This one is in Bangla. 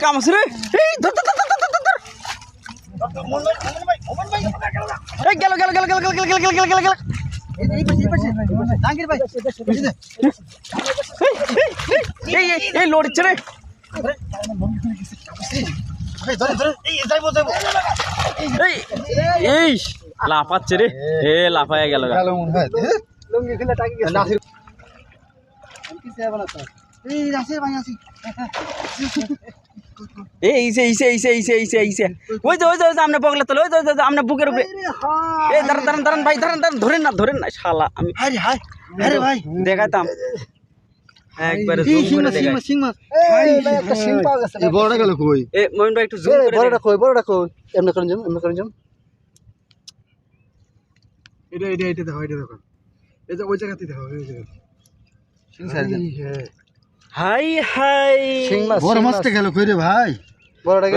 কাম আছে রে এই ধর ধর ধর ধর ধর এই গেল গেল গেল গেল গেল গেল গেল গেল গেল গেল এই লড়ছে রে এই লাফাচ্ছে রে এ লাফায় গেল আমরা বগলা তোলে ওই আমরা বুকের উপরে এই দাঁড়ান দাঁড়ান দাঁড়ান ভাই দাঁড়ান দাঁড়ান ধরেন না শালা আমি দেখাতাম একবারে জুম করে দেখাই সিং মাছ এই ভাই একটা সিং পাওয়া গেছে এই বড়টা গেল কই এ মইন ভাই একটু জুম করে বড়টা কই এমন করেন জুম এটা দেখো এই যে ওই জায়গাতে দেখো ওই জায়গা সিং সাইজ হাই হাই সিং মাছ বড় মাছটা গেল কই রে ভাই বড়টা